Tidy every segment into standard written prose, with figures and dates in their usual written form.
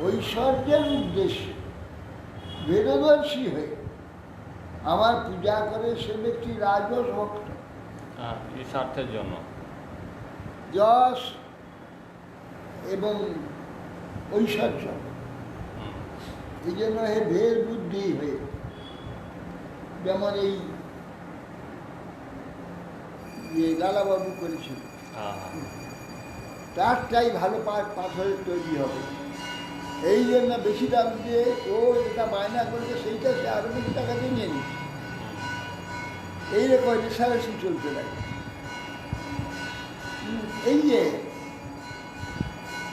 ঐশ্বর্যের উদ্দেশ্যে বেদদর্শী হয়ে আমার পূজা করে সে ব্যক্তি রাজস ভক্ত। এই স্বার্থের জন্য যশ এবং ঐশ্বর্য, এই জন্য হে ভেদ বুদ্ধি হয়ে, যেমন এই লালাবাবু করেছিল, তারটাই ভালো পাথরের তৈরি হবে, এই জন্য বেশি দাম দিয়ে ও যেটা বায়না করেছে সেইটা সে আরো বেশি টাকা দিয়ে নিয়ে নিচ্ছে। এইরকম রেশারেশি চলতে লাগে। এই যে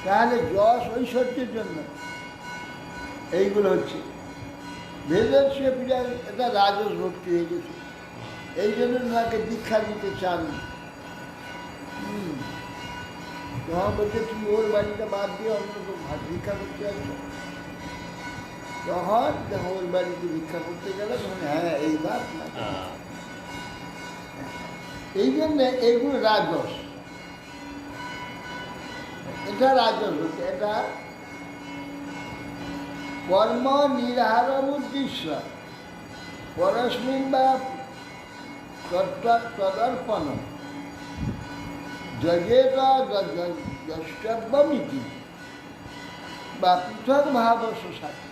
তাহলে যশ ঐশ্বর্যের জন্য এইগুলো হচ্ছে বেদর্শী পূজা, এটা রাজস ভক্তি হয়ে গেছে। এই জন্য ওনাকে দীক্ষা দিতে চান। যখন বলছে তুমি ওর বাড়িটা বাদ দিয়ে অন্য ভিক্ষা করতে আসছো, তখন যখন ওর বাড়িতে ভিক্ষা করতে গেলে তখন হ্যাঁ এইবার এই জন্য এইগুলো রাজস, এটা রাজস হচ্ছে, এটা কর্ম নিরাহারম উদ্দেশ্য পরস্মিন বা তদর্পণ যজেত দ্রষ্টব্যমিতি বা পৃথক ভাব সাথী,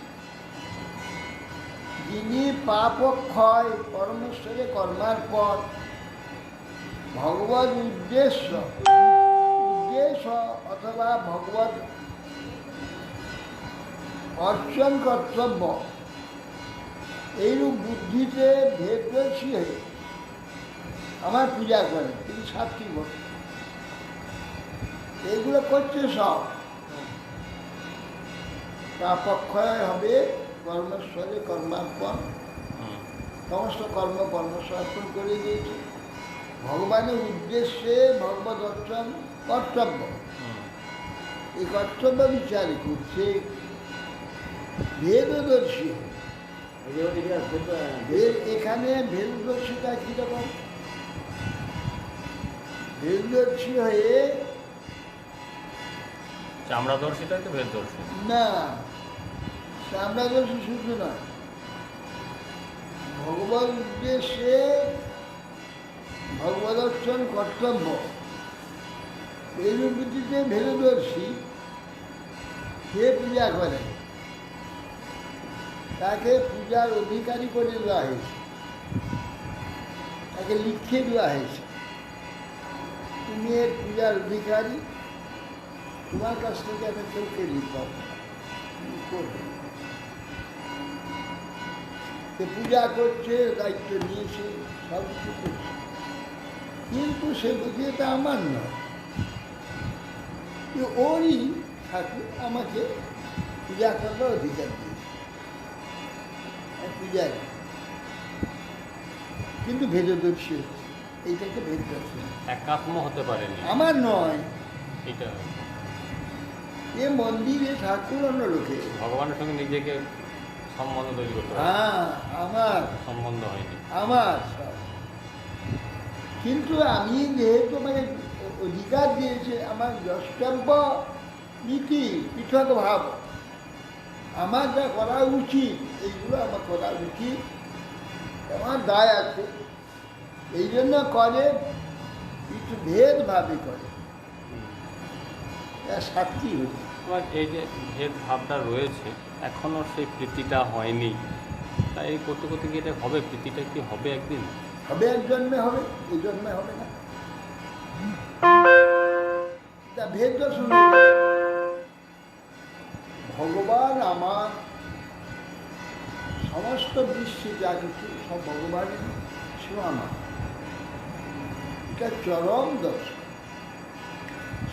যিনি পাপ ক্ষয় পরমেশ্বরে কর্মার্পণ ভগবত উদ্দেশ্য অথবা ভগবত অর্চন কর্তব্য এইরূপ বুদ্ধিতে ভেদদর্শী হয়ে আমার পূজা করে, তিনি সাত্বিক ভক্ত। এইগুলো করছে সব, পাপক্ষয় হবে কর্মেশ্বরে কর্মার্পণ, সমস্ত কর্মসমর্পণ করে দিয়েছে ভগবানের উদ্দেশ্যে ভগবত অর্চন কর্তব্য। এই কর্তব্য বিচার করছে ভেদদর্শী। এখানে ভেদদর্শিতা কিরকম? ভেদদর্শী হয়ে চামড়াদর্শিতা তো ভেদদর্শী না, চামড়াদর্শী শুধু না, ভগবত উদ্দেশ্যে ভগবদর্শন কর্তব্য এই রূপটিতে ভেদদর্শী, সে পূজা করে, তাকে পূজার অধিকারী করে দেওয়া হয়েছে, তাকে লিখে দেওয়া হয়েছে তুমি এর পূজার অধিকারী, তোমার কাছ থেকে একটা চোখে লিখব করবে। সে পূজা করছে, দায়িত্ব নিয়েছে, সব কিছু করছে, কিন্তু সে বুঝি এটা আমার নয়, ওরই ঠাকুর আমাকে পূজা করবার অধিকার দিয়েছে, পূজারি, কিন্তু ভেদদর্শী হচ্ছে, এইটাকে ভেদদর্শী একাত্ম হতে পারেনি, আমার নয় এটা। এ মন্দিরে ঠাকুর অন্য লোকে, ভগবানের সঙ্গে নিজেকে সম্বন্ধ তৈরি করতে হবে। হ্যাঁ আমার সম্বন্ধ হয়নি আমার, কিন্তু আমি যেহেতু মানে অধিকার দিয়েছে, আমার দ্রষ্টব্য নীতি পৃথক ভাব, আমার যা করা উচিত এইগুলো আমার করা উচিত, আমার দায় আছে, এই জন্য করে, কিছু ভেদভাবে করে, সাক্ষী হচ্ছে। এই যে ভেদ ভাবটা রয়েছে, এখনও সেই প্রীতিটা হয়নি, তাই এই করতে করতে গিয়ে এটা হবে, প্রীতিটা কি হবে একদিন? হবে, এক জন্মে হবে, এই জন্মে হবে না। ভেদ দর্শন, ভগবান আমার, সমস্ত বিশ্বে যা কিছু সব ভগবানের, সে আমার, এটা চরম দর্শন।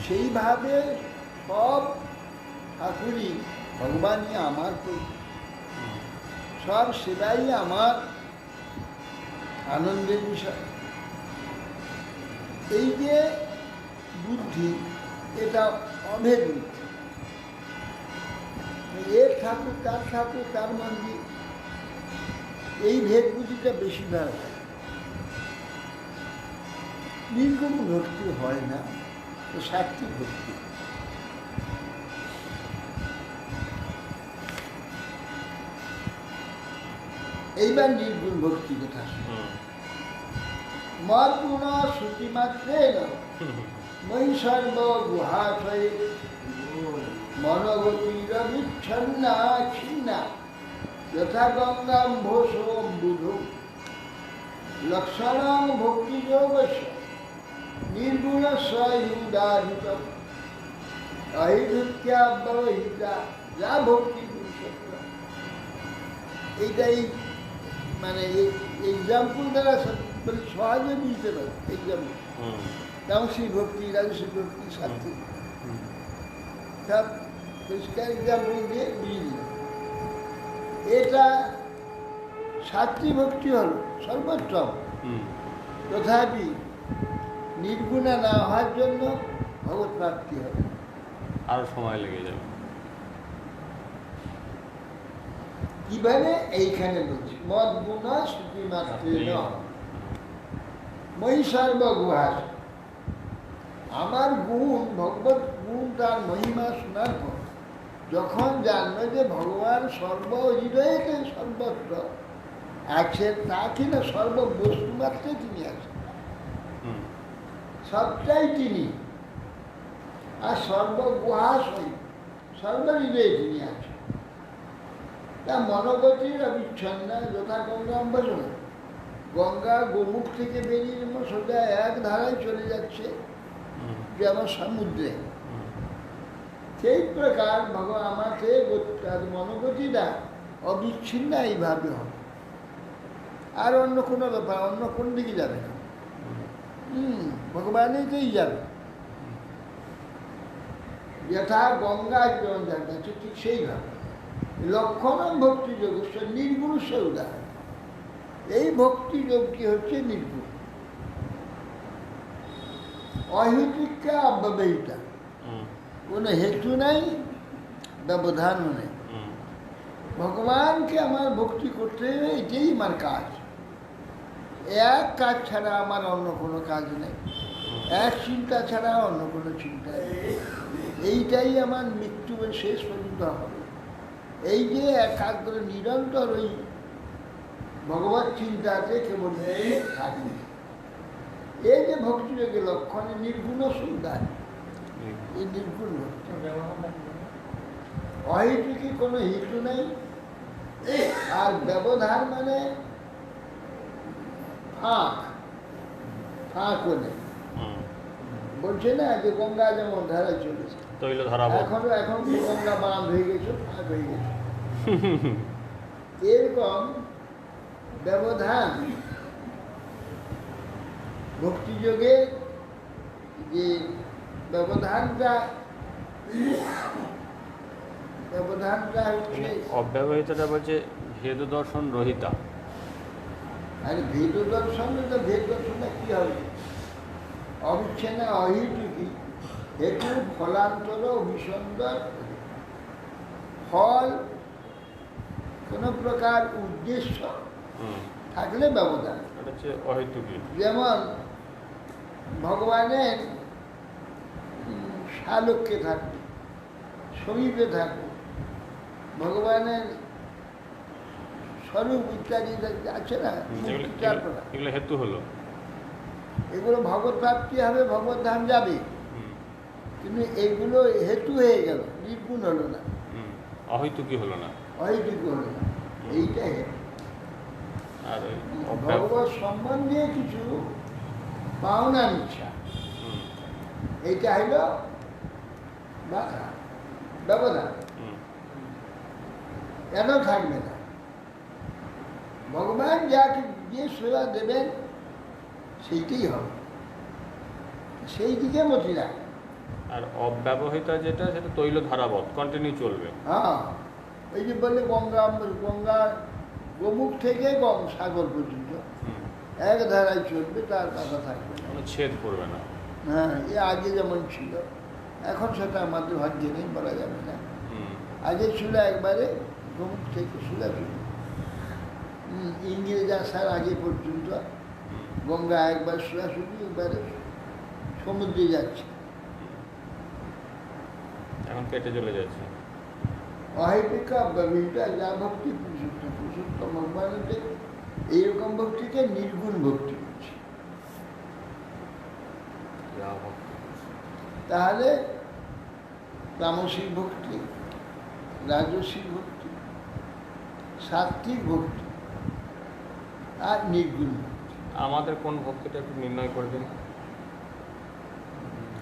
সেইভাবে সব ঠাকুরই ভগবানই আমার প্রভু, সব সেবাই আমার আনন্দের বিষয়। এই যে বুদ্ধি, এটা অভেদ বুদ্ধি, এর ঠাকুর তার মন্দির, এই ভেদ বুদ্ধিটা বেশিরভাগ হয়। নির্গুণ ভক্তি হয় না, সাত্বিক ভক্তি। এইবার নির্গুণ ভক্তি কথা হুম। মদ গুণ শ্রুতি মাত্রে মই সর্ব গুহাশয়ে মনোগতিরবিচ্ছন্না ছিন্না যথা গঙ্গাম্ভোষম্বুধ লক্ষণং ভক্তিযোগস্য নির্গুণস্য উদাহৃতম অহিভৃত্যাব্যবহিতা যা ভক্তি পুরুষত্ব। এইটাই মানে এক্সাম্পল দ্বারা বলে সহজে বুঝতে পারে। এক্সাম্পল যেমন শ্রী ভক্তি, রাজশ্রী ভক্তি, সাত্বিক সব পরিষ্কার এক্সাম্পল দিয়ে বুঝিয়ে দিল। এটা সাত্বিক ভক্তি হল সর্বোত্তম, তথাপি নির্গুণা না হওয়ার জন্য ভগবত প্রাপ্তি হবে, আরো সময় লেগে যাবে। কিভাবে? এইখানে বলছি মদ গুণ শ্রুতি মাত্রে মই সর্বগুহাস। আমার গুণ, ভগবত গুণ, তার মহিমা শোনার পর যখন জানলো যে ভগবান সর্বহৃদয়তে সর্বত্র আছেন, তা কিনা সর্ববস্তু মাত্রে তিনি আছেন, সবটাই তিনি, আর সর্বগুহাস সর্বহৃদয়ে তিনি আছেন। তা মনোগতির অবিচ্ছন্ন যথা গঙ্গা অম্বসন, গঙ্গা গোমুখ থেকে বেরিয়ে যেমন সোজা এক ধারায় চলে যাচ্ছে যেমন সমুদ্রে, সেই প্রকার ভগবান আমাকে মনোগতিটা অবিচ্ছিন্ন এইভাবে হবে, আর অন্য কোনো ব্যাপার অন্য কোন দিকে যাবে না, ভগবানেতেই যাবে। যথা গঙ্গা যেমন যাচ্ছে ঠিক সেইভাবে লক্ষণম ভক্তি যোগ নির্গুণ উদাহরণ। এই ভক্তি যোগটি হচ্ছে নির্গুণ, অহেতুকা অব্যবহিতা, কোনো হেতু নাই, ব্যবধানও নেই। ভগবানকে আমার ভক্তি করতে হবে, এটাই আমার কাজ। এক কাজ ছাড়া আমার অন্য কোনো কাজ নেই, এক চিন্তা ছাড়া অন্য কোনো চিন্তা নেই। এইটাই আমার মৃত্যু শেষ পর্যন্ত হবে। এই যে একাগ্র নিরন্তর ওই ভগবত চিন্তাতে কেবল থাকি, এই যে ভক্তিযোগের লক্ষণে নির্গুণ সুন্দর, এই নির্গুণ ভক্তি। অহেতুকি কোনো হেতু নেই, আর ব্যবধান মানে ফাঁকও নেই। বলছে না যে গঙ্গা যেমন ধারা চলেছে, এখন গঙ্গা বাঁধ হয়ে গেছে, ফাঁক হয়ে গেছে, এরকম ব্যবধান ভক্তিযোগে যে ব্যবধানটা হচ্ছে অব্যবহিতটা বলছে ভেদ দর্শন রহিতা। আরে ভেদ দর্শনে তো ভেদ দর্শনটা কি হবে? অবিচ্ছিন্ন অহেতুকি হেতু ফলান্তর অভিসন্দর, ফল কোন প্রকার উদ্দেশ্য থাকলে ব্যবধান। যেমন ভগবানের সালোক্যে থাকবে, সমীপে থাকবে, ভগবানের স্বরূপ ইত্যাদি আছে না, হেতু হলো, এগুলো ভগবত প্রাপ্তি হবে, ভগবত ধাম যাবে, কিন্তু এগুলো হেতু হয়ে গেল, নির্গুণ হলো না, অহেতুকি হলো না, অহেতুকি হলো না। এইটা হেতু। আর ভগবত সম্বন্ধে কিছু পাওনার ইচ্ছা, এইটা হইল ব্যবধান। কেন থাকবে না? ভগবান যাকে যে সেবা দেবেন সেইটাই হবে, সেই দিকে মতি রাখ। আর অব্যবহিত যেটা, সেটা তৈল ধারাবত কন্টিনিউ চলবে। হ্যাঁ, ওই যে বললে গঙ্গার গোমুখ থেকে সাগর পর্যন্ত এক ধারায় চলবে, তার কথা থাকবে না, কোনো ছেদ করবে না। হ্যাঁ, এ আগে যেমন ছিল, এখন সেটা আমাদের ভাগ্যে নেই, বলা যাবে না। আগে ছিল একবারে গোমুখ থেকে সোজাসুজি, ইংরেজ আসার আগে পর্যন্ত গঙ্গা একবার সোজাসুজি, একবারে সমুদ্রে যাচ্ছে, এখন কেটে চলে যাচ্ছে। অহেতুকা ব্যবহৃতা যা ভক্তি পুরুষোত্তম পুরুষোত্তম ভগবানের এইরকম ভক্তিকে নির্গুণ ভক্তি বলছে। যা ভক্তি। তাহলে তামসিক ভক্তি, রাজসিক ভক্তি, সাত্বিক ভক্তি আর নির্গুণ ভক্তি। আমাদের কোন ভক্তিটা একটু নির্ণয় করে দিন।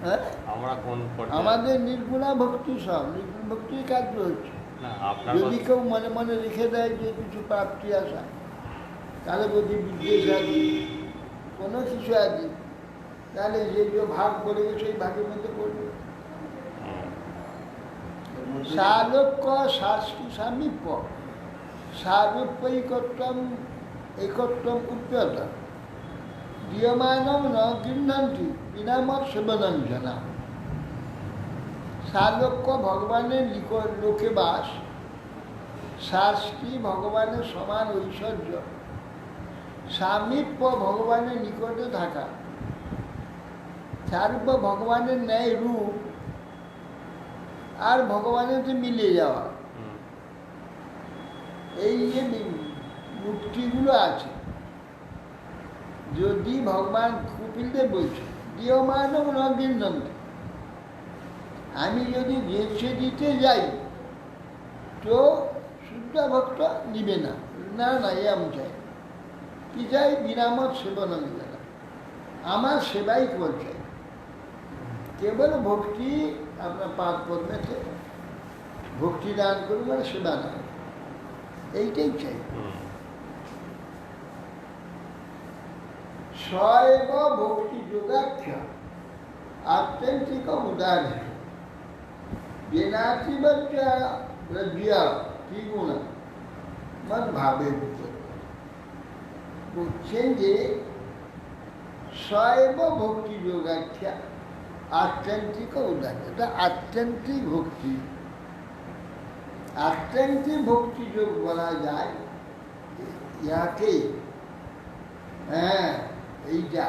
হ্যাঁ, আমরা কোন পর্যায়ে? আমাদের নির্গুণা ভক্তি সব নির্গুণ ভক্তির কার্য হচ্ছে। না আপনার যদি কেউ মনে মনে রেখে দেয় যে কিছু প্রাপ্তি আসা, কারো প্রতি বিদ্বেষ আদি কোনো কিছু আদি, তাহলে যে যে ভাগ পড়ে গেছে সেই ভাগের মধ্যে পড়বে। সালোক্য শাস্তি সামীপ্য সারূপ্যৈকত্বম একত্বম উচ্যত দীয়মানম ন গৃহ্ণন্তি বিনামত সেবনং জনা। সালোক্য ভগবানের লোকে বাস, শাস্তি ভগবানের সমান ঐশ্বর্য, সামীপ্য ভগবানের নিকটে থাকা, সারূপ্য ভগবানের ন্যায় রূপ আর ভগবানের যে মিলে যাওয়া, এই যে মুক্তিগুলো আছে, যদি ভগবান কপিলদেব বলছে দীয়মানব নগিন্নন্তি, আমি যদি বেছে দিতে যাই তো শুদ্ধ ভক্ত নিবে না, না না এ আমি চাই কি চাই বিনামত সেবন জানা, আমার সেবাই কেবল চাই, কেবল ভক্তি আপনার পাপ পদ্মেতে ভক্তি দান করুন মানে সেবা দান, এইটাই চাই। স্বয়ব ভক্তি যোগাখ্যা আত্যন্তিক উদাহরণ যেনাতি বচ্চা রজ্জিয়া ত্রিগুণ মন ভাবের ভিতর বলছেন যে স্বয়ব ভক্তি যোগাখ্যা আত্যন্তিক উদাহরণ, এটা আত্যন্তিক ভক্তি। আত্যন্তিক ভক্তি যোগ বলা যায় ইহাকে। হ্যাঁ, এইটা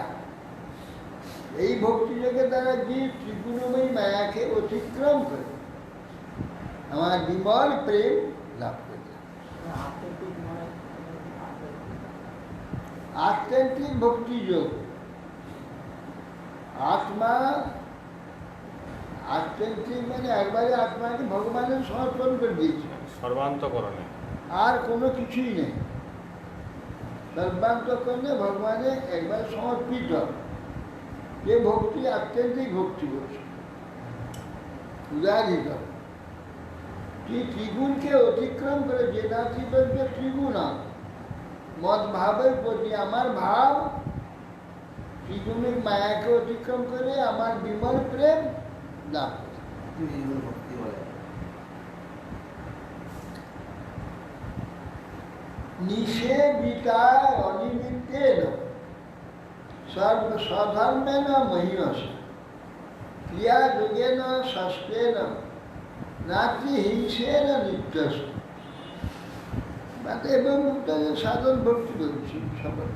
এই ভক্তিযোগের দ্বারা যে ত্রিগুণময়ী মায়াকে অতিক্রম করে আমার বিমল প্রেম লাভ করে। আত্যন্তিক ভক্তিযোগ আত্মা, আত্যন্তিক মানে একবারে আত্মাকে ভগবানের সমর্পণ করে দিয়েছে, সর্বান্তকরণে আর কোনো কিছুই নেই। সর্বান্তকরণে ভগবানে একবার সমর্পিত, যে ভক্তি আত্যন্তিক ভক্তি করছে, উদাহরিত ত্রিগুণকে অতিক্রম করে যে নাতি বলছে ত্রিগুণ মত ভাবের প্রতি আমার ভাব ত্রিগুণের মায়াকে অতিক্রম করে আমার বিমল প্রেম লাভ করে। নিষেবিতায় অনিমিত্তেন সধর্মেন মহিয়স ক্রিয়াযোগেন ষষ্ঠেন নাতি হিংসেন নিত্যস্ত। এবং সাধন ভক্তি বলছি সবাই,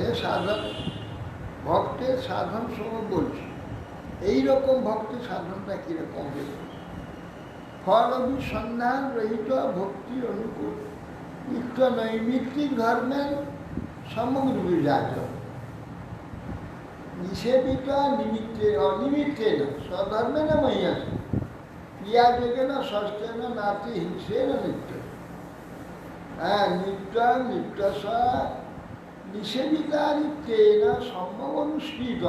এ সাধন ভক্তের সাধন সময় বলছি, এইরকম ভক্তি সাধনটা কিরকম হবে? ফল অভিসন্ধান রহিত ভক্তি অনুকূল নিত্য নৈমিত্তিক ধর্মের সমগ্র বিরাজ নিষেবিত নিমিত্তে অনিমিত্তে না স্বধর্মে না মহিয়াস ক্রিয়াযোগে না ষষ্ঠে না নাতি হিংসে না নিত্য। হ্যাঁ, নিত্য নিত্য নিষেবিতা নিত্যে না সম্ভব অনুষ্ঠিত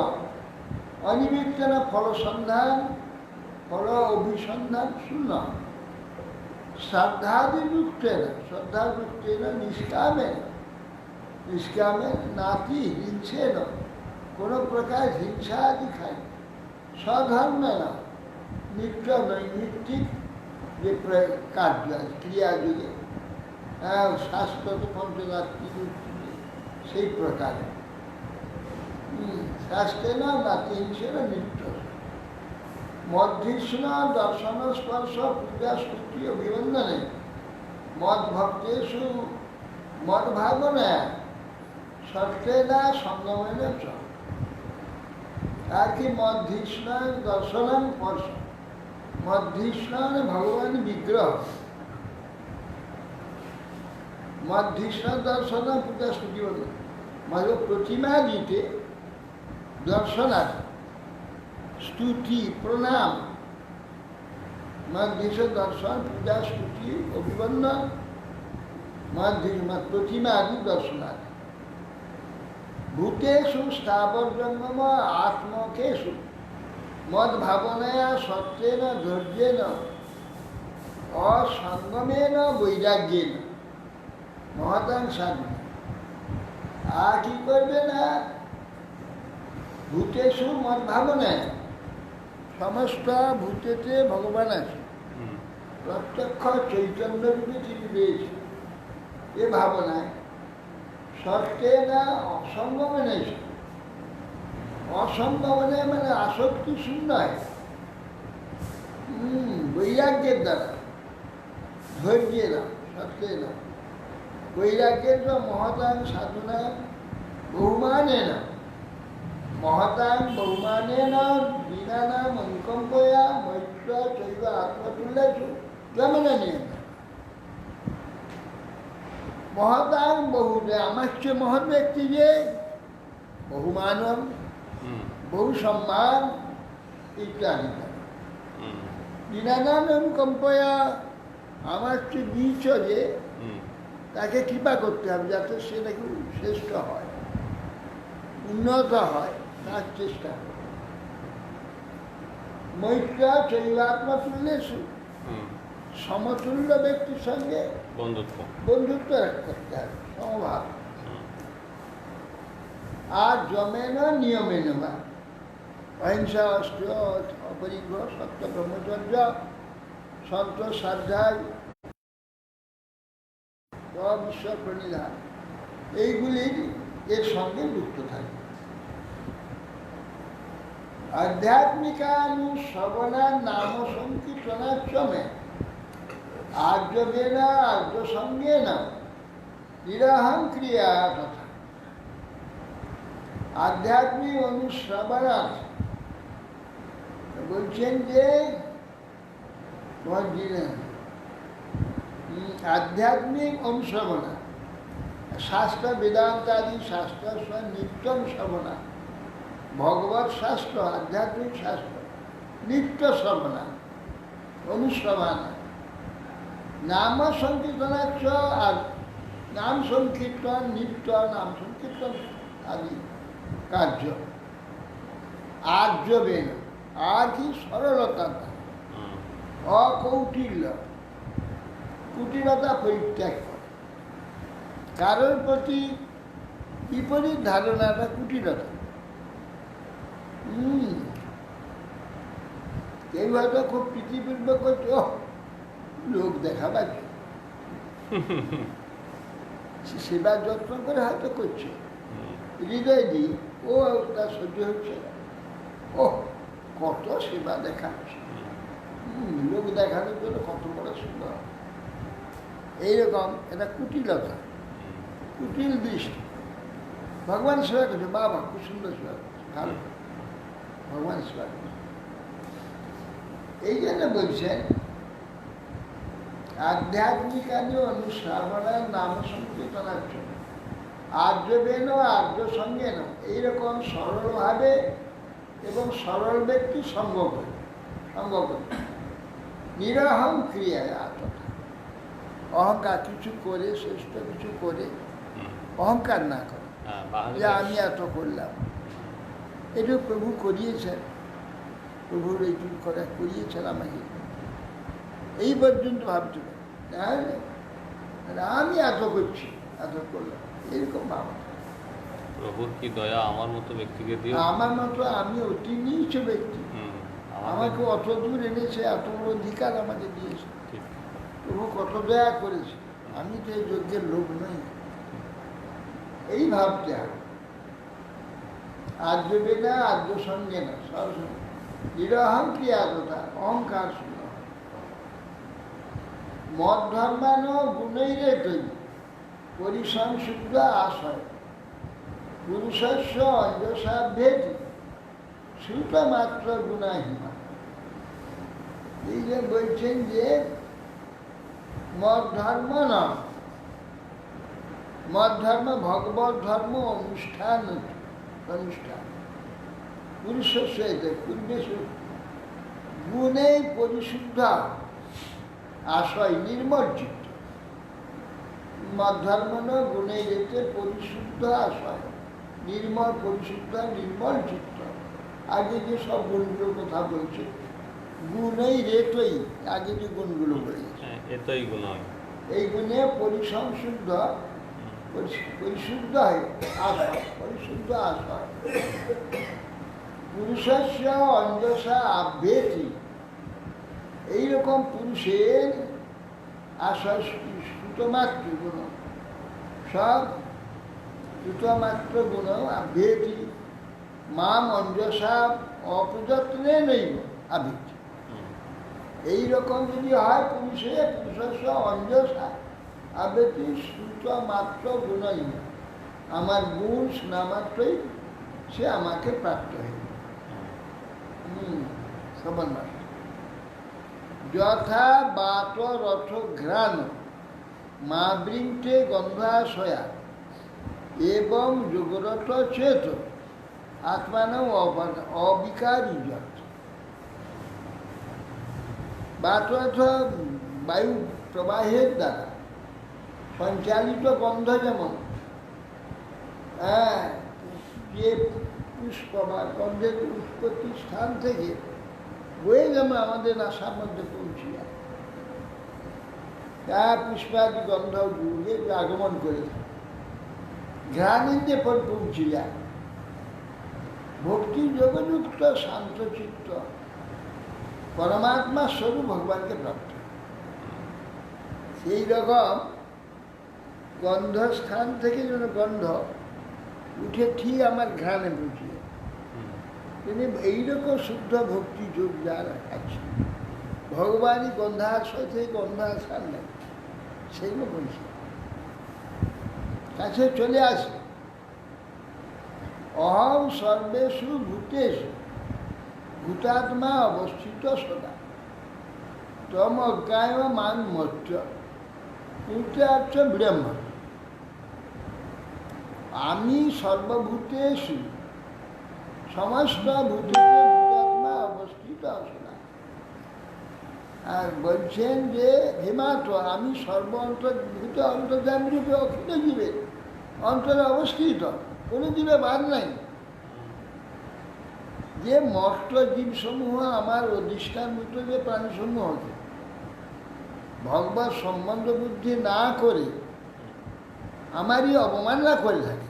অনিমিত্ত না ফলসন্ধান ফল অভিসন্ধান শূন্য শ্রদ্ধাদিযুক্তেন শ্রদ্ধাযুক্তেন নিষ্কামেন নিষ্কামেন নাতি হিংসেন কোনো প্রকার হিংসা আদি খায় স্বধর্মে না নিত্য নৈমিত্তিক যে কার্য ক্রিয়াযুগে শাস্ত্র পঞ্চরাত্রি সেই প্রকারে শাস্ত্রে না নাতি হিংসেন নিত্য মধ্যৃষ্ণ দর্শন স্পর্শ পূজা স্তুতি অভিবন্দনে মদ ভক্তেষু মদ ভাবনা সত্যেনা সঙ্গমেন চ। আর কি মধ্যৃষ্ণ দর্শন স্পর্শ মধ্যিষ্ণ ভগবান বিগ্রহ, মধ্যিষ্ণ দর্শন পূজা স্তুতি বলে প্রতিমা দিতে দর্শনার্থ স্তুতি প্রণাম, মধ্যিষ্ণ দর্শন পূজা স্তুতি অভিবন্দন, প্রতিমা আদি দর্শনার্থ। ভূতেষু স্থাবর জন্ম আত্মকেষু মদ ভাবনায়া সত্যেন ধৈর্যেন অসঙ্গমেন বৈরাগ্যেন মহতাং সাধনা। আর কি করবে না? ভূতেষু মদ ভাবনায়, সমস্ত ভূতেতে ভগবান আছে, প্রত্যক্ষ চৈতন্য রূপে তিনি রয়েছে এ ভাবনায়। সত্যে না অসঙ্গমনে, অসঙ্গমনে মানে আসক্তি শূন্য, বৈরাগ্যের দ্বারা, ধৈর্যে না, সত্যে না বৈরাগ্যের মহতাং সাধনা বহুমানে না, মহতাং বহুমানে না বিনা নাম অনুকম্পয়া মৈত্র চৈব আত্মতুল্যেষু যেমনে নিয়ে মহতাং বহুতে আমার চেয়ে মহৎ ব্যক্তি যে বহুমানব, বহু সম্মান ইত্যাদি। বিনা নাম অনুকম্পয়া আমার চেয়ে নিচ যে তাকে কৃপা করতে হবে যাতে সে নাকি শ্রেষ্ঠ হয়, উন্নত হয়, তার চেষ্টা করে। মৈত্র চৈবাত্মা তুল্যেষু সমতুল্য ব্যক্তির সঙ্গে বন্ধুত্ব করতে হবে, সমভাব। আর জমেন নিয়মেন বা অহিংসা, অস্ত্র, অপরিগ্রহ, সত্য, ব্রহ্মচর্য, সন্তোষ, স্বাধ্যায়, ঈশ্বর প্রণিধান, এইগুলির এর সঙ্গে যুক্ত থাকে। আধ্যাত্মিকানুশ্রবণা নাম সংকীর্তনাশ্রমে আর্যবেনা আর্য সঙ্গে না নিরাহং ক্রিয়া তথা। আধ্যাত্মিক অনুশ্রবণার্থ বলছেন যে আধ্যাত্মিক অনুশ্রবণা, শাস্ত্র বেদান্তাদি শাস্ত্র নিত্যম শ্রবণা, ভগবত শাস্ত্র আধ্যাত্মিক শাস্ত্র নিত্য শ্রবণা অনুশ্রবণা, নাম সংকীর্তনাচ্ছ আর নাম সংকীর্তন, নিত্য নাম সংকীর্তন আদি কার্য। আর্যবেন আর কি সরলতা, অকৌটিল্য, কুটিলতা পরিত্যাগ করে। কারোর প্রতি বিপরীত ধারণাটা কুটিলতা। কেউ হয়তো খুব প্রীতিপূর্বক করছে, ও লোক দেখাবার সেবা যত্ন করে হয়তো করছে, হৃদয় দিয়ে ও তার সহ্য হচ্ছে, ও কত সেবা দেখাচ্ছে, লোক দেখানোর জন্য কত বড় সুন্দর। এইরকম এটা কুটিলতা, কুটিল দৃষ্টি। ভগবান সেবা করছে, বাবা খুব সুন্দর সেবা করছে, ভালো ভগবান সেবা করছে। এই জন্য বলছেন আধ্যাত্মিকাদি অনুশ্রবণা নাম সংকীর্তনার্থ আর্যবেন আর্য সঙ্গেন, এইরকম সরলভাবে এবং সরল ব্যক্তি সঙ্গ করে নিরহং ক্রিয়ায় আত্মা, অহংকার কিছু করে, শ্রেষ্ঠ কিছু করে অহংকার না করে যে আমি এত করলাম। এটা প্রভু করিয়েছেন, প্রভুর এইটুকু করিয়েছেন আমাকে, এই পর্যন্ত ভাবতে পারি, তাহলে আমি এত করছি, এত করলাম, এরকম ভাবা। প্রভুর কি দয়া আমার মতো ব্যক্তিকে দিও। আমার মতো আমি অতি নিচ ব্যক্তি, আমাকে অত দূর এনেছে, এত বড় অধিকার আমাকে দিয়েছে, প্রভু কত দয়া করেছে, আমি তো এই যজ্ঞের লোক নই, এই ভাবতে হবে। আর্যবে না আর্য সঙ্গে না, সরসঙ্গে নিরহং ক্রিয়াদতা, অহংকার শূন্য। মদ ধর্মান গুণৈরে তৈরি পরিসংশুদ্ধ আশয় পুরুষস্য অঞ্জসাভ্যেতি শ্রুতমাত্র গুণাহীনা। এই যে বলছেন যে মদ ধর্ম না, মদ ধর্ম ভগবত ধর্ম অনুষ্ঠান, অনুষ্ঠান পুরুষস্য এতে পূর্বেশ গুণে পরিশুদ্ধ আশয় নির্মল চিত্ত। মদ ধর্ম না গুণে যেতে পরিশুদ্ধ আশয় নির্মল, পরিশুদ্ধ নির্মল চিত্ত। আগে যে সব গুণগুলোর কথা বলছে, গুণই রেতই, আগে যে গুণগুলো বলেছে এতই গুণ, এই গুণে পরিসংশুদ্ধ, পরিশুদ্ধ আশয়, পরিশুদ্ধ আশয় পুরুষস্য অঞ্জসা আভ্যেতি। এইরকম পুরুষের আশয় সুতমাত্র গুণ, সব সুতমাত্র গুণ আভ্যেতি মাম অঞ্জসা অপ্রযত্নে নেই আভ্যেতি। এইরকম যদি হয় পুরুষে পুরুষস্য অঞ্জসা আভ্যেতি সুতমাত্র গুণই, আমার গুণ নামাত্রই সে আমাকে প্রাপ্ত হয়ে সমান মাস। যথা বাত রথ ঘ্রাণ মা বৃন্তে গন্ধাশয়া এবং যোগরত চেত আত্মানম অবিকারী যত। বাত অর্থ বায়ু প্রবাহের দ্বারা সঞ্চালিত গন্ধ, যেমন যে পুষ্প বা গন্ধের উৎপত্তি স্থান থেকে বয়ে যেমন আমাদের নাসার মধ্যে পৌঁছে যায়, তা পুষ্পাদি গন্ধ যুগে আগমন করে থাকে, ঘ্রাণেন্দে পর পৌঁছে যায়। ভক্তি যোগযুক্ত শান্তচিত্ত পরমাত্মা স্বরূপ ভগবানকে প্রাপ্ত। সেই রকম গন্ধস্থান থেকে যেন গন্ধ উঠে ঠিক আমার ঘ্রাণে পৌঁছে যায়। তিনি এইরকম শুদ্ধ ভক্তি যোগ যার আছে, ভগবানই গন্ধাশয় থেকে গন্ধাশার নেই, সেইগুলো বলছে কাছে চলে আসে। অহং সর্বেষু ভূতেষু ভূতাত্মা অবস্থিত সদা তম অজ্ঞায় মান মত্য পুত্রার্থ ব্রহ্ম। আমি সর্বভূতেষু সমস্ত ভূতেষু ভূতাত্মা অবস্থিত সদা। আর বলছেন যে হেমাত আমি সর্ব-অন্তর্ভূত অন্তর্যামী রূপে অখিল জীবের অন্তরে অবস্থিত, কোনো জীবে বাদ নাই। যে মষ্ট জীবসমূহ আমার অধিষ্ঠানভূত যে প্রাণীসমূহকে ভগবত সম্বন্ধ বুদ্ধি না করে আমারই অবমাননা করে থাকে,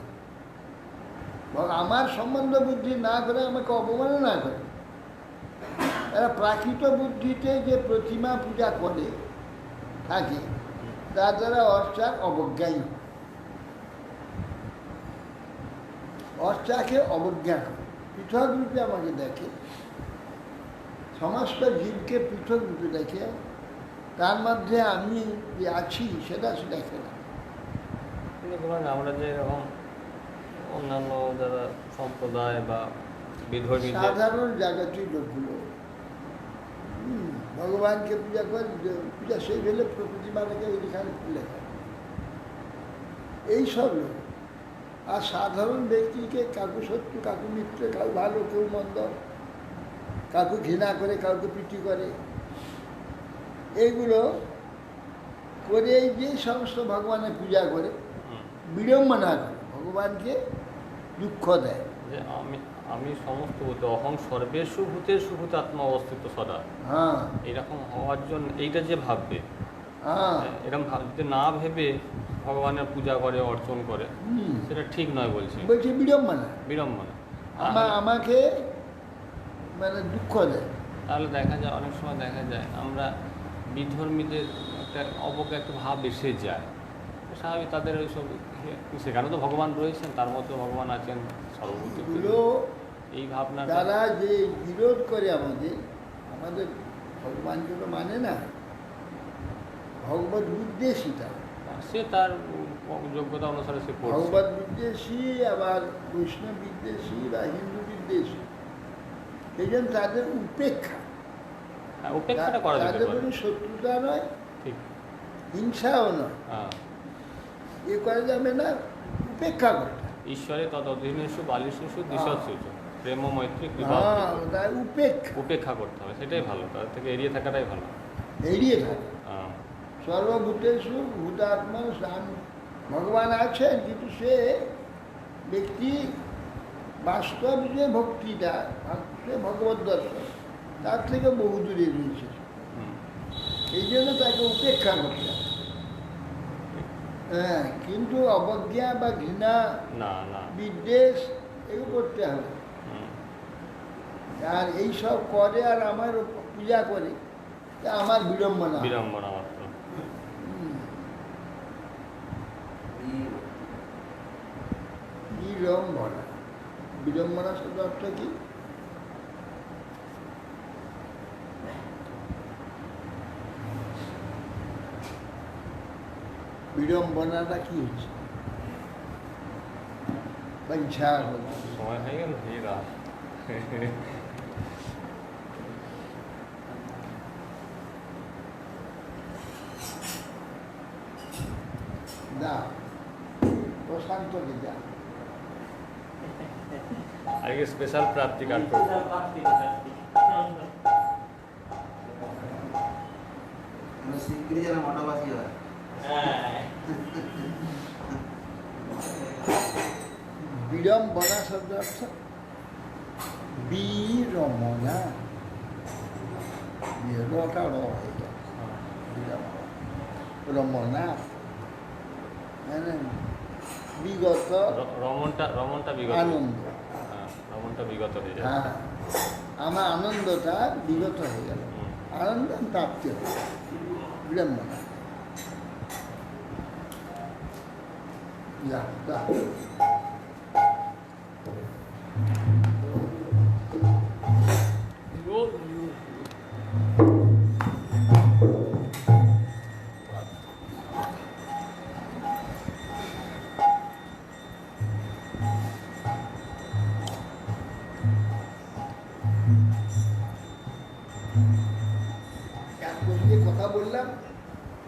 আমার সম্বন্ধ বুদ্ধি না করে আমাকে অবমাননা করে, এরা প্রাকৃত বুদ্ধিতে যে প্রতিমা পূজা করে থাকে, তার দ্বারা অর্চার অবজ্ঞাই, অর্চাকে অবজ্ঞা করে, পৃথক রূপে আমাকে দেখে, সমস্ত জীবকে পৃথক রূপে দেখে, তার মধ্যে আমি যে আছি সেটা সে দেখে না। আমরা যে এরকম অন্যান্য যারা সম্প্রদায় বা বিধর্মী সাধারণ জাগতিক লোকগুলো ভগবানকে পূজা করে, পূজা সেই হলে প্রকৃতি মানেকে এখানে লেখা, এইসব লোক। আর সাধারণ ব্যক্তিকে কাকু শত্রু, কাকু মিত্র, কাউ ভালো কেউ মন্দ, কাকু ঘৃণা করে, কাউকে প্রীতি করে, এইগুলো করে যে সমস্ত ভগবানের পূজা করে বিড়ম্বনা করে, ভগবানকে দুঃখ দেয়। যে আমি সমস্ত ভূতে অহং সর্বেষু ভূতেষু ভূতাত্মা অবস্থিত সদা, হ্যাঁ এরকম হওয়ার জন্য এইটা যে ভাববে, হ্যাঁ এরকম যদি না ভেবে ভগবানের পূজা করে, অর্চন করে, সেটা ঠিক নয় বলছি, বলছে বিড়ম্বনা, বিড়ম্বনা। আমাকে মানে দুঃখ দেয়। তাহলে দেখা যায়, অনেক সময় দেখা যায় আমরা বিধর্মীদের একটা অবজ্ঞা একটা ভাব এসে যায়, স্বাভাবিক তাদের ওইসব, সেখানে তো ভগবান রয়েছেন, তার মধ্যে ভগবান আছেন সর্বভূতগুলো, এই ভাবনা তারা যে বিরোধ করে আমাদের ভগবানকে তো মানে না, ভগবত বিদ্বেষী তারা, সে তার যোগ্যতা অনুসারে সে ভগবত বিদ্বেষী, আবার বৈষ্ণব বিদ্বেষী বা হিন্দু বিদ্বেষী, এই জন্য তাদের উপেক্ষা, হ্যাঁ, উপেক্ষাটা করা যেতে তাদের পারে। প্রতি শত্রুতা নয়, ঠিক। হিংসাও নয়, হ্যাঁ, এ করা যাবে না, উপেক্ষা করা। ঈশ্বরে তদধীনেষু বালিশেষু দ্বিষৎসুচ প্রেম মৈত্রী কৃপা হ্যাঁ, তাই উপেক্ষা, উপেক্ষা করতে হবে, সেটাই ভালো, তার থেকে এড়িয়ে থাকাটাই ভালো। এড়িয়ে থাকে। হ্যাঁ, সর্বভূতেষু ভূতাত্মা স্নান, ভগবান আছেন, কিন্তু সে ব্যক্তি বাস্তব যে ভক্তিটা, সে ভগবত দর্শন, তার থেকে বহু দূরে রয়েছে। হুম, এই জন্য তাকে উপেক্ষা করতে হবে। হ্যাঁ, কিন্তু অবজ্ঞা বা ঘৃণা, না না, বিদ্বেষ এগুলো করতে হবে। হুম, আর এইসব করে আর আমার পূজা করে, তা আমার বিড়ম্বনা। বিড়ম্বনা মাত্র। হুম। বিড়ম্বনা, বিড়ম্বনা শব্দ অর্থ কি? বিড়ম্বনাটা কি হচ্ছে? বাঞ্ছা হচ্ছে। সময় হয়ে গেল, এই রাত। দা প্রশান্তকে দা। আজকে স্পেশাল প্রাপ্তি কার্ড করবো। শিগগিরই যেন মোটাবাসী হয়। বিড়ম্বনা শব্দ অর্থ বিরমনা, রটা র হয়ে যায়, বিড়ম্বনা, রমনা মানে বিগত রমনটা বিগত। আনন্দ। হ্যাঁ, রমনটা বিগত হয়ে যায়। হ্যাঁ, আমার আনন্দটা বিগত হয়ে গেল, হুম, আনন্দ প্রাপ্তি হয়ে গেল, বিড়ম্বনা। যা যা। এক বসিয়ে কথা বললাম,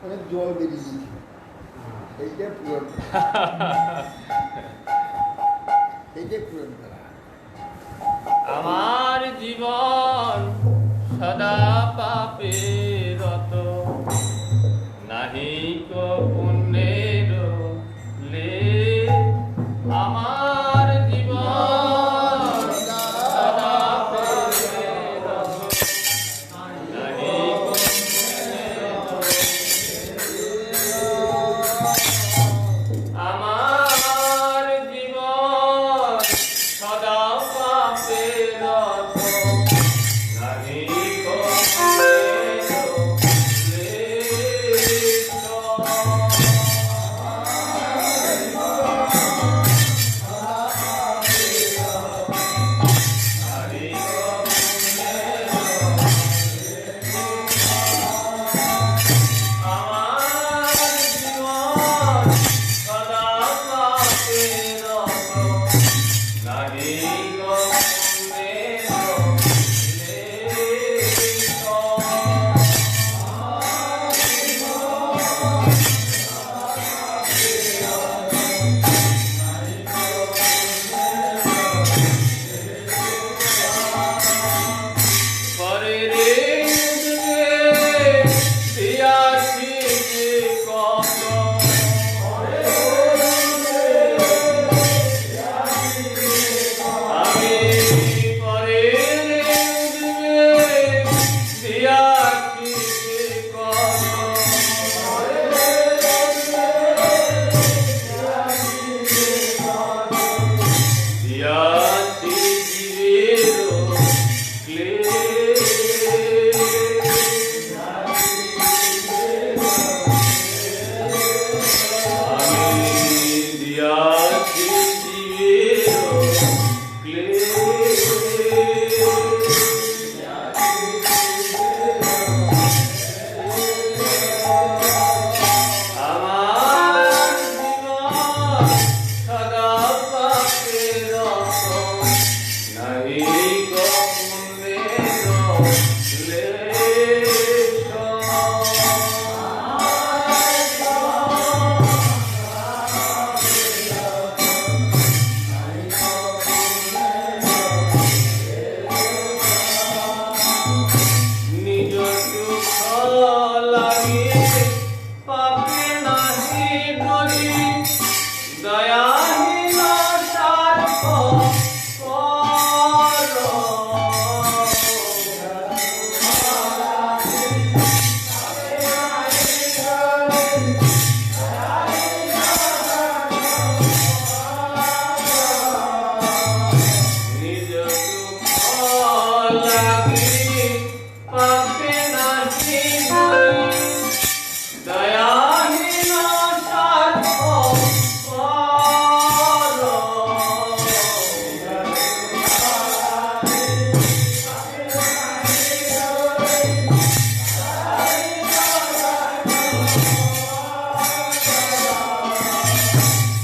অনেক জল বেরিয়ে গিয়েছিল, এইটা পূরণ করা। এইটা পূরণ করা। আমার জীবন সদা পাপে রত, নাহি কো পুণ্যের লে। আমার জীবন সদা পাপে রত, নাহি কো আমার জীবন সদা পাপে রত, নাহি কো পাপে নাহি ডরি দয়াহীন স্বার্থ নিজ লাগি পাপে নাহি ডরি দয়াহীন স্বার্থ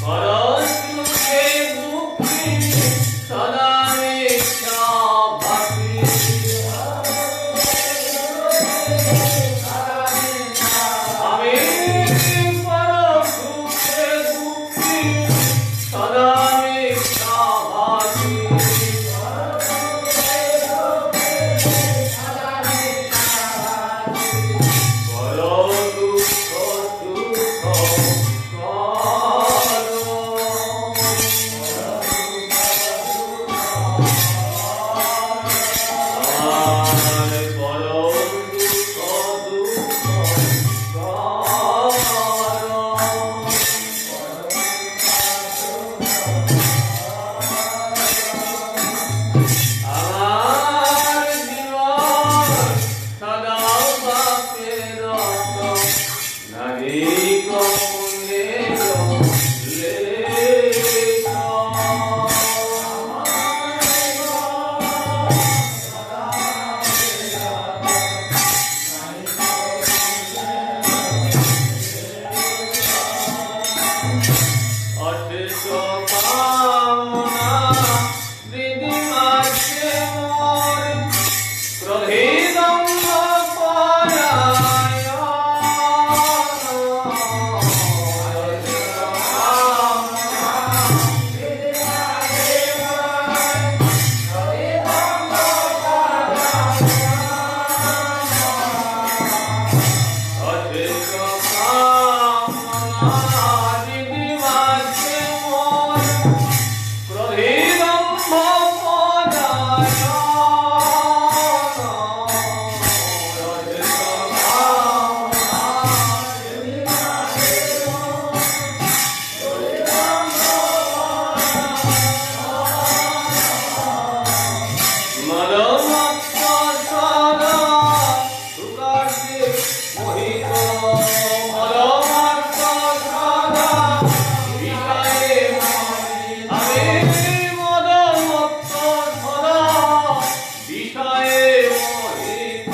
পরশুকে দুঃখী সদা মিথ্যা ভাবি আমি পরশুকে দুঃখী সদা মিথ্যা ভাবি পর দুঃখ সুখ আমার জীবন সদা বাপের নাহি কমুনের অশেষ কামনা হৃদি মাঝে মোর প্রহৃদম্ভ পরায়ণ অশেষ কামনা হৃদি মাঝে মোর প্রহৃদম্ভ মদমত্ত সদা সুকার্যে মোহিত মদমত্ত সদা বিষয়ে আমি মদমত্ত সদা বিষয়ে মোহিত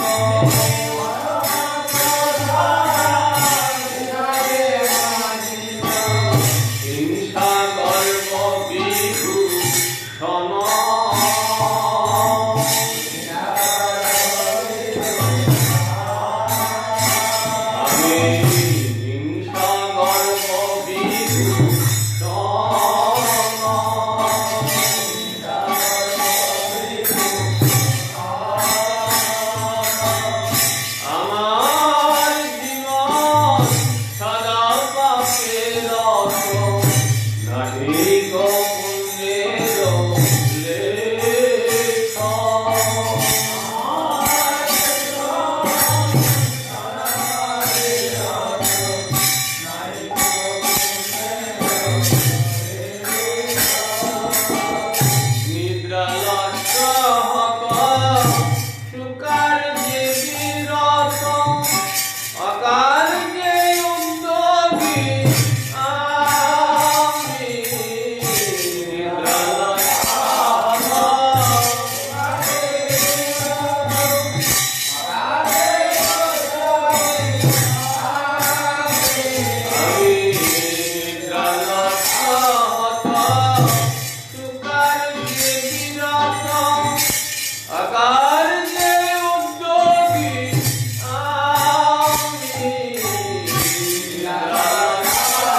হিংসা গর্ব বিভূষণ আমি হিংসা গর্ব বিভূষণ আমার জীবন সদা পাপের নাহি পুণ্যের নিদ্রা লজ্জা হক সুকার যে বিরত অকাল যে উদ্যোগী আমি নিদ্রা লজ্জা আমি নিদ্রা লজ্জা সুকার যে বিরত আকার যে উদ্যোগী আমি নিদ্রা লজ্জা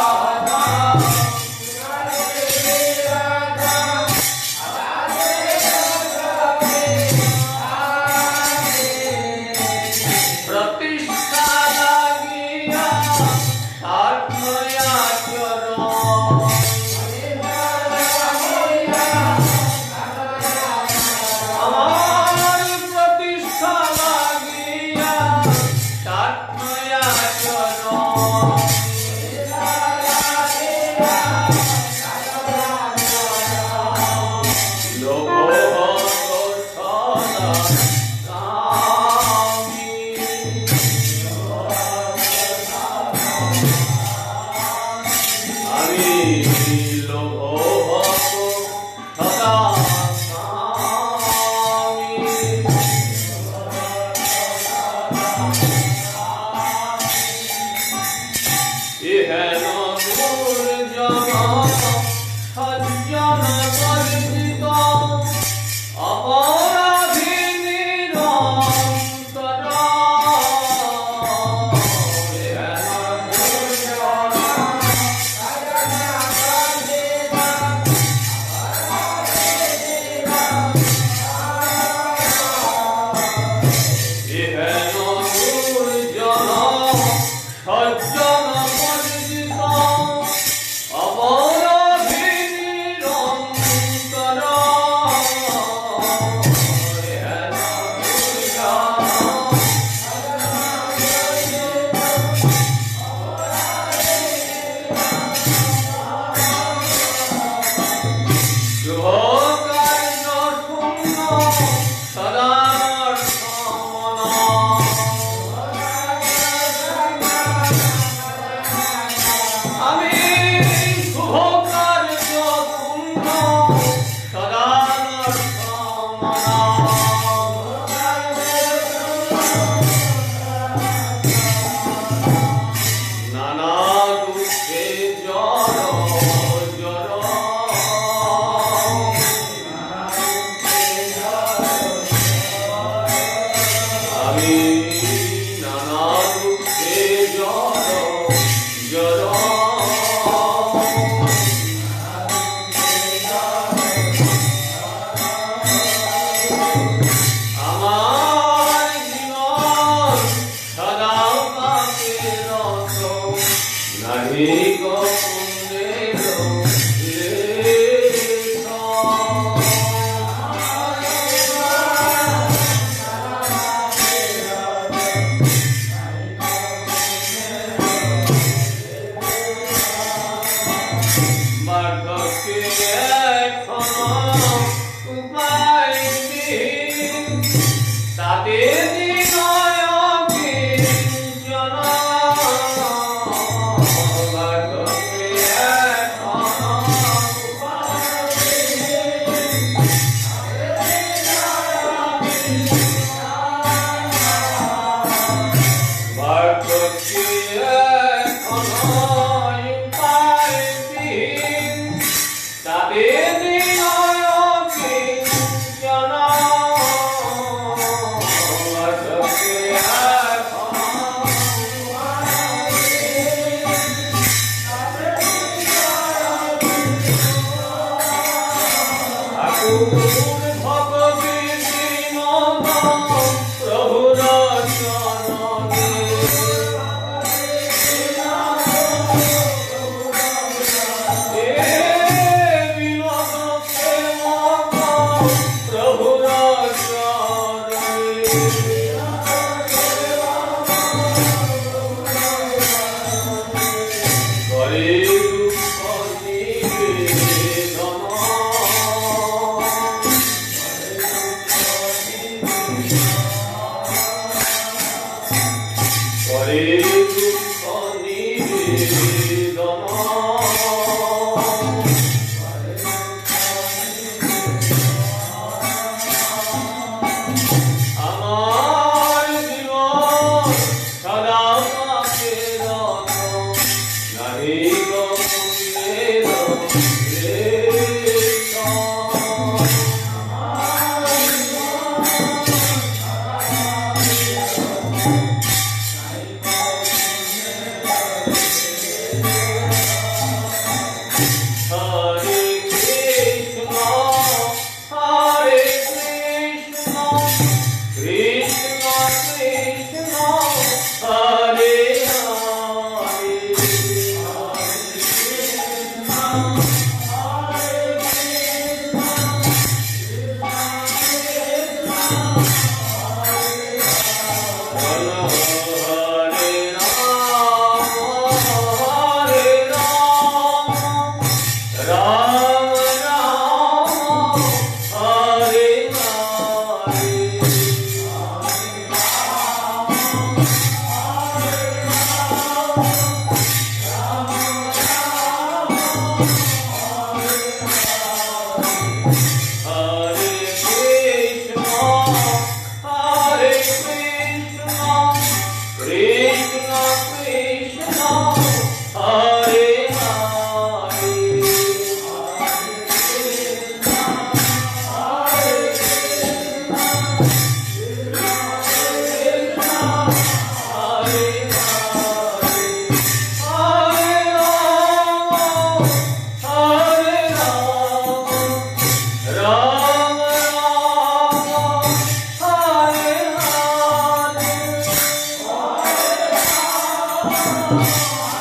Bhagavad Hare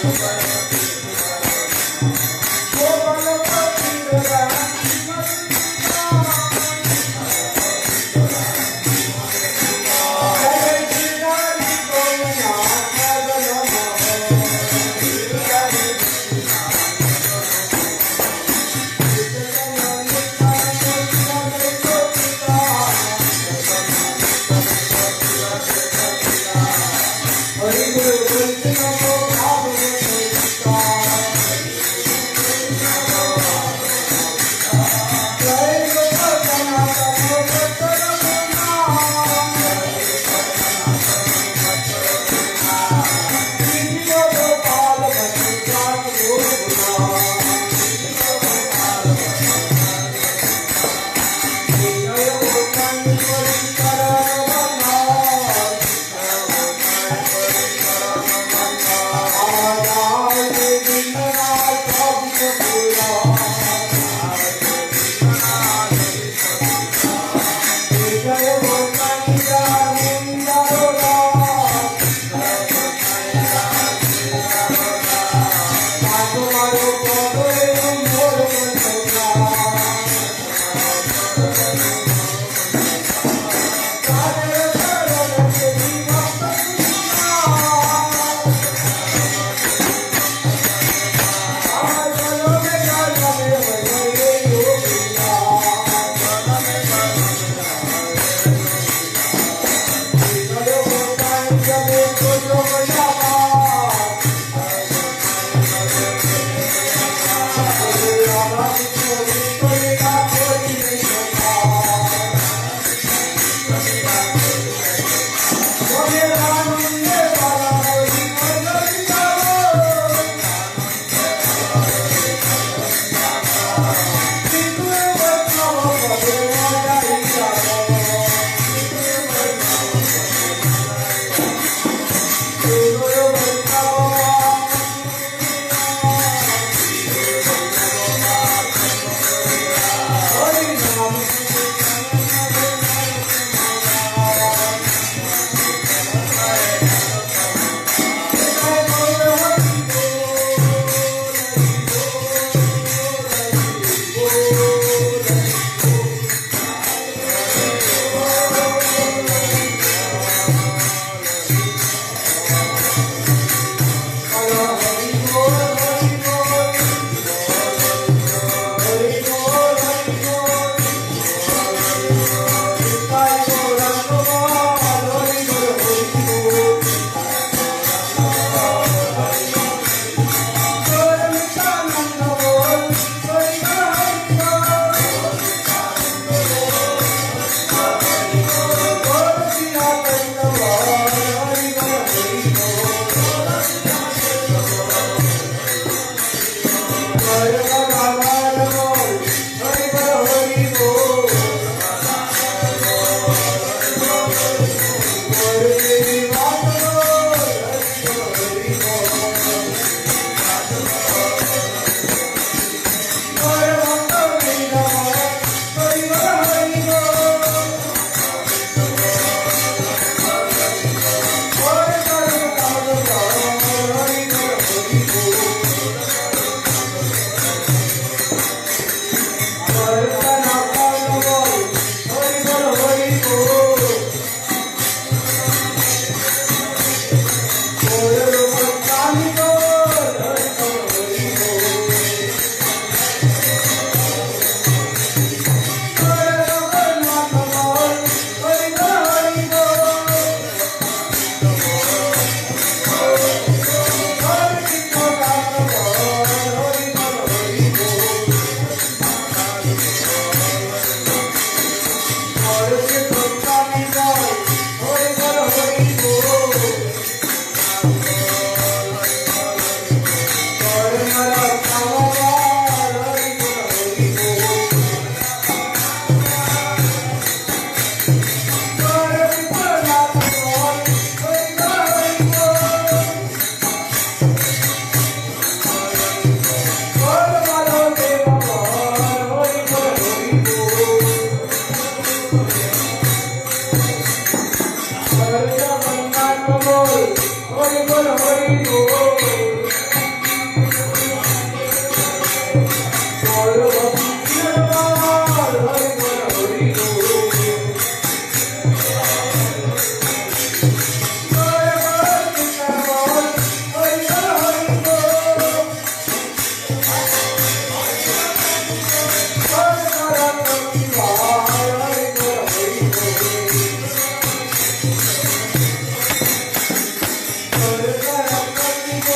Hare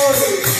করে